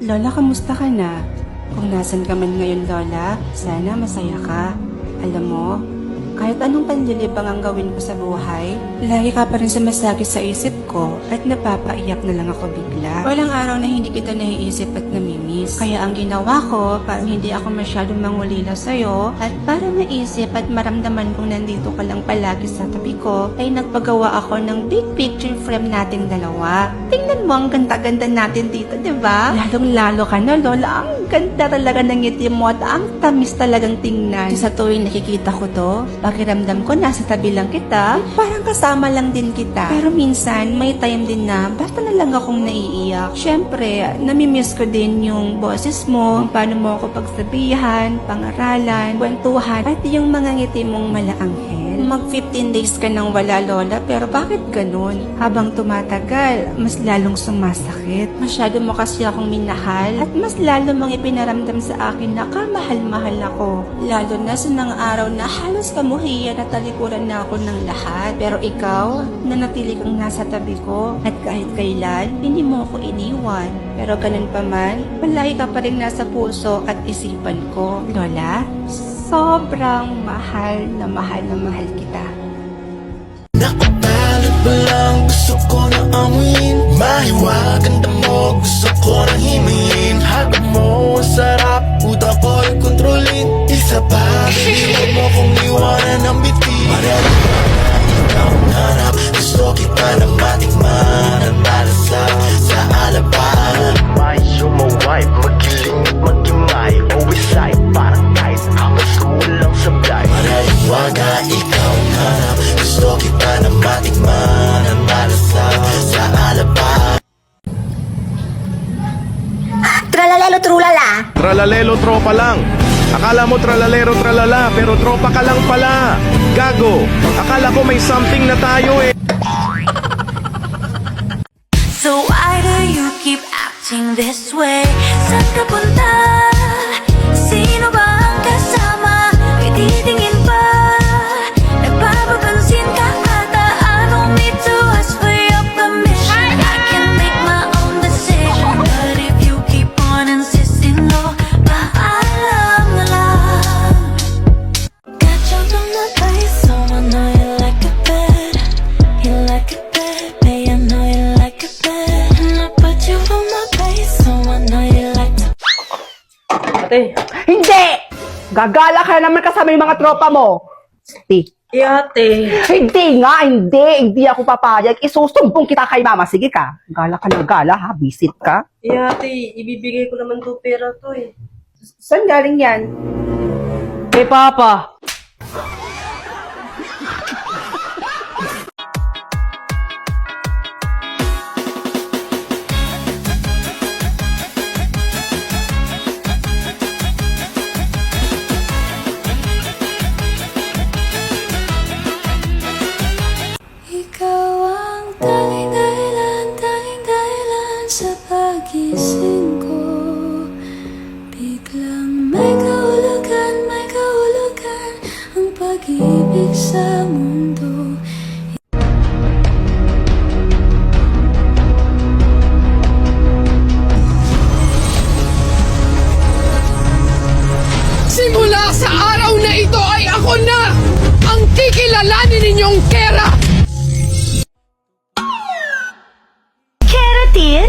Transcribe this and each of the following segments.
Lola, kamusta ka na? Kung nasan ka man ngayon, Lola, sana masaya ka. Alam mo, kahit anong panlilibang ang gawin ko sa buhay, lagi ka pa rin sumasagi sa isip ko at napapaiyak na lang ako bigla. Walang araw na hindi kita naiisip at namimiss. Kaya ang ginawa ko, para hindi ako masyadong mangulila sa'yo at para maisip at maramdaman kong nandito ka lang palagi sa tabi ko, ay nagpagawa ako ng big picture frame nating dalawa. Tingnan mo ang ganda-ganda natin dito, di ba? Lalong-lalo ka na, Lola. Ang ganda talaga ng ngiti mo at ang tamis talagang tingnan. Sa tuwing nakikita ko to, pakiramdam ko nasa tabi lang kita, parang kasama lang din kita. Pero minsan, may time din na basta na lang akong naiiyak. Syempre, namimiss ko din yung boses mo, kung paano mo ako pagsabihan, pangaralan, kwentuhan, at yung mga ngiti mong malaanghel. Mag 15 days ka nang wala, Lola, pero bakit ganun? Habang tumatagal, mas lalong sumasakit. Masyado mo kasi akong minahal at mas lalo mong ipinaramdam sa akin na kamahal-mahal ako. Lalo na sa mga araw na halos kamuhiyan at talikuran na ako ng lahat. Pero ikaw, nanatili kang nasa tabi ko at kahit kailan, hindi mo ako iniwan. Pero ganun pa man, palagi ka pa rin nasa puso at isipan ko. Lola, sobrang mahal na mahal kita. Nakabalot ba lang, gusto ko na amuin. Mahiwagan mo, gusto ko na himayin. Hagod mo, ang sarap, utak ko'y kontrolin. Isa pa, huwag mo kong iwanan ng biti. Marami pa na ikaw ang hanap, gusto kita na matikman at malasa sa alapan. May sumaway, magiling at magimay. Always side, parang kahit amas kulang sablay. Maraliwaga, ikaw ang hanap, gusto kita na matikman at malasa sa alapan. Tralalelo trulala. Tralalelo tropa lang. Akala mo tralalero tralala, pero tropa ka lang pala. Gago, akala ko may something na tayo eh. So why do you keep acting this way? Saan ka punta? Sino ba ang kasama? May titingin pa. Nagpapapansin ka ata. I don't need to ask for your permission. I can make my own decision. But if you keep on insisting, no, paalam na lang. Got you on the place, so I know you like it bad. You like it bad, babe, I know you like it bad. And I put you on my place, so I know you like to. Ate. Hindi! Gagala ka na naman kasama yung mga tropa mo. Ate. Ate. Hindi nga, hindi ako papayag. Isusumbong kita kay mama. Sige ka. Gala ka ng gala ha, visit ka. Ate, ibibigay ko naman to pera to eh. Saan galing yan? Eh, Papa. Ikaw ang tanging dahilan sa pagising ko. Biglang may kahulugan ang pag-ibig sa mundo. Simula sa araw na ito ay ako na ang kikilalanin ninyong Kera! Keratin?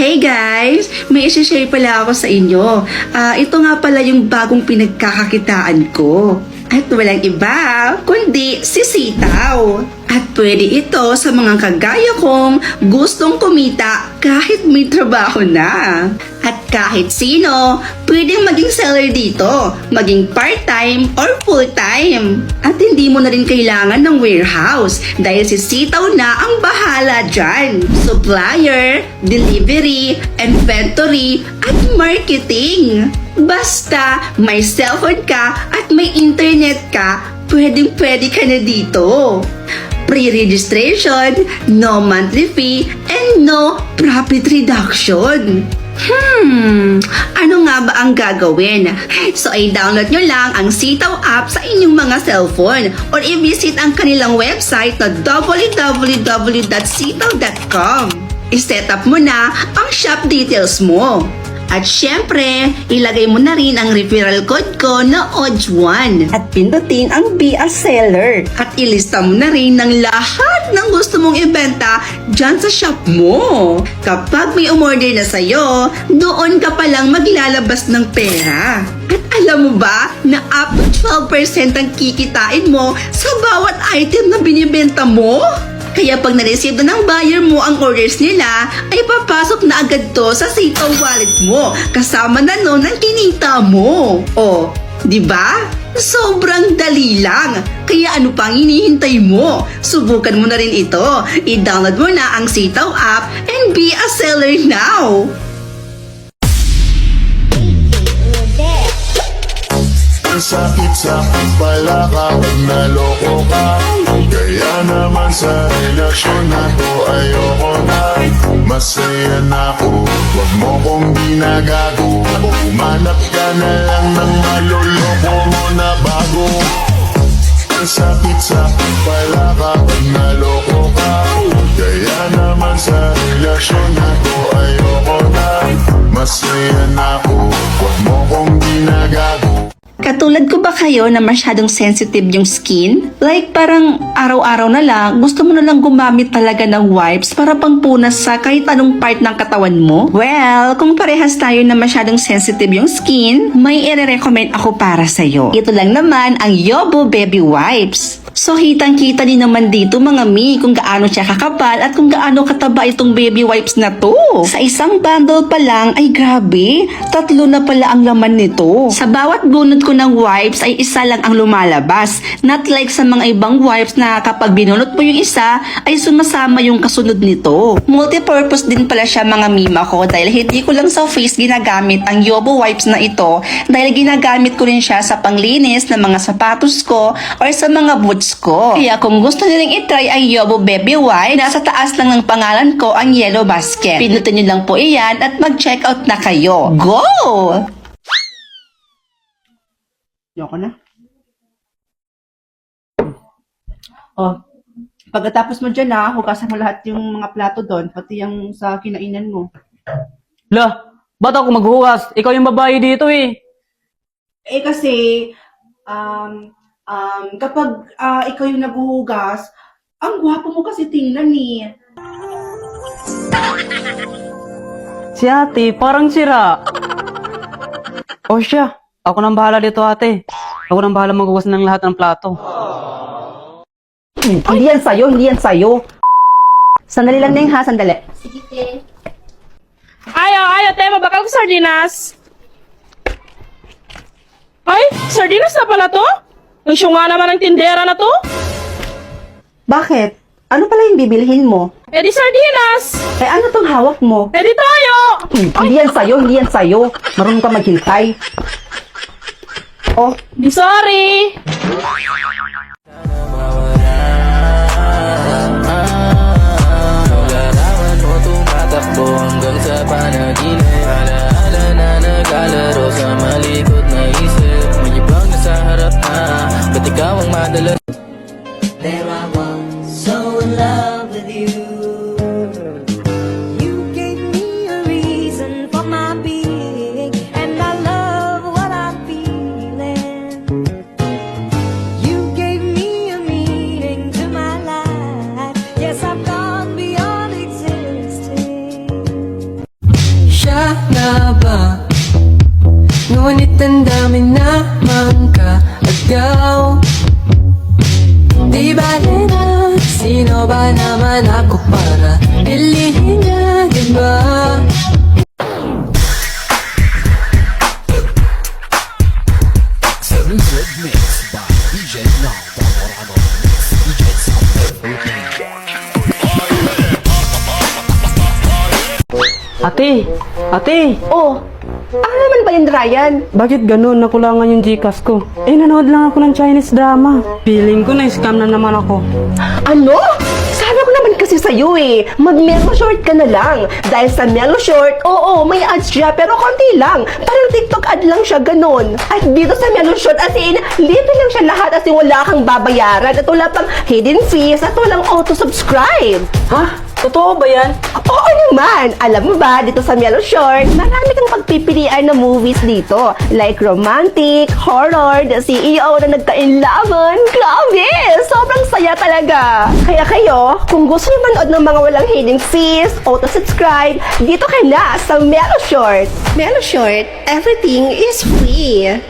Hey guys! May isi-share pala ako sa inyo. Ito nga pala yung bagong pinagkakakitaan ko. At walang iba, kundi si Sitaw. At pwede ito sa mga kagaya kong gustong kumita kahit may trabaho na. At kahit sino, pwedeng maging seller dito, maging part-time or full-time. At hindi mo na rin kailangan ng warehouse dahil si Sitaw na ang bahala dyan. Supplier, delivery, inventory, at marketing. Basta may cellphone ka at may internet ka, pwedeng-pwede ka na dito. Pre-registration, no monthly fee, and no profit reduction. Ano nga ba ang gagawin? So ay download nyo lang ang Sitaw app sa inyong mga cellphone or i-visit ang kanilang website na www.sitaw.com. I-set up mo na ang shop details mo. At syempre, ilagay mo na rin ang referral code ko na ODGE1 at pindutin ang Be a Seller. At ilista mo na rin ng lahat ng gusto mong ibenta dyan sa shop mo. Kapag may umorder na sa'yo, doon ka palang maglalabas ng pera. At alam mo ba na up to 12% ang kikitain mo sa bawat item na binibenta mo? Kaya pag na-receive na ng buyer mo ang orders nila, ay papasok na agad to sa Sitaw wallet mo, kasama na nun ang kinita mo. O, di ba? Sobrang dali lang. Kaya ano pang hinihintay mo? Subukan mo na rin ito. I-download mo na ang Sitaw app and be a seller now. Sakit-sakit pala kapag naloko ka. Kaya naman sa relasyon na to ayoko na. Masaya na ako, wag mo kong ginagago. Umanap ka na lang ng maloloko mo na bago. Sakit-sakit pala kapag naloko ka. Kaya naman sa relasyon na to ayoko na. Masaya na ako, wag mo kong ginagago. Katulad ko ba kayo na masyadong sensitive yung skin? Like parang araw-araw na lang, gusto mo na lang gumamit talaga ng wipes para pangpunas sa kahit anong part ng katawan mo? Well, kung parehas tayo na masyadong sensitive yung skin, may i-recommend ako para sa'yo. Ito lang naman ang Yobo Baby Wipes. So hitang-kita din naman dito mga mi kung gaano siya kakapal at kung gaano kataba itong baby wipes na to. Sa isang bundle pa lang ay grabe, 3 na pala ang laman nito. Sa bawat bunot ko ng wipes ay isa lang ang lumalabas. Not like sa mga ibang wipes na kapag binunot mo yung isa ay sumasama yung kasunod nito. Multi-purpose din pala siya mga mima ko dahil hindi ko lang sa face ginagamit ang Yobo wipes na ito dahil ginagamit ko rin siya sa panglinis ng mga sapatos ko or sa mga boots ko. Kaya kung gusto nilang itry ang Yobo Baby Wipes, nasa taas lang ng pangalan ko ang yellow basket. Pinutin nyo lang po iyan at mag-check out na kayo. Go! Yoko na. Oh, pagkatapos mo dyan hugasan mo lahat yung mga plato doon, pati yung sa kinainan mo. La, ba't ako maghugas? Ikaw yung babae dito eh. Eh kasi, kapag ikaw yung naghuhugas, ang gwapo mo kasi tingnan eh. Si ate, parang sira. O siya, ako nang bahala dito ate. Ako nang bahala maghugas ng lahat ng plato. Hindi yan sa'yo. Sandali lang Neng ha, sandali. Ayaw, te, mabakal ko sardinas. Ay, sardinas na pala to? Ang syunga naman ang tindera na to? Bakit? Ano pala yung bibilhin mo? Eh di sardinas! Eh ano tong hawak mo? Eh di tayo! Hindi yan sa'yo. Marunong ka maghintay. Oh, Di sorry! Larawan mo tumatakbo hanggang sa panaginip. Alaala na naglalaro sa malikot na isip. May ibang nasa harap na, ba't ikaw ang madala? There I was, so in love with you. You gave me a reason for my being, and I love what I'm feeling. You gave me a meaning to my life. Yes, I've gone beyond existing. Siya na ba? Ngunit ang dami naman ka-agaw. Di bale na, sino ba naman ako para piliin niya, diba? Ate! oh. Ano naman ba yun, Ryan? Bakit ganun? Nakulangan yung Gcash ko. Eh, nanood lang ako ng Chinese drama. Feeling ko na-scam na naman ako. Ano? Sabi ko naman kasi sa'yo sa'yo eh. Mag-Melo Short ka na lang. Dahil sa Melo Short, oo, may ads siya pero konti lang. Parang TikTok ad lang siya, ganun. At dito sa Melo Short, as in, libre lang siya lahat as in wala kang babayaran at wala pang hidden fees at walang auto-subscribe. Ha? Totoo ba yan? Oo naman! Alam mo ba, dito sa Melo Short, marami kang pagpipilian na movies dito. Like romantic, horror, the CEO na nagka-inlaban. Grabe! Sobrang saya talaga! Kaya kayo, kung gusto niyo manood ng mga walang hidden fees, auto-subscribe, dito ka na sa Melo Short. Melo Short, everything is free.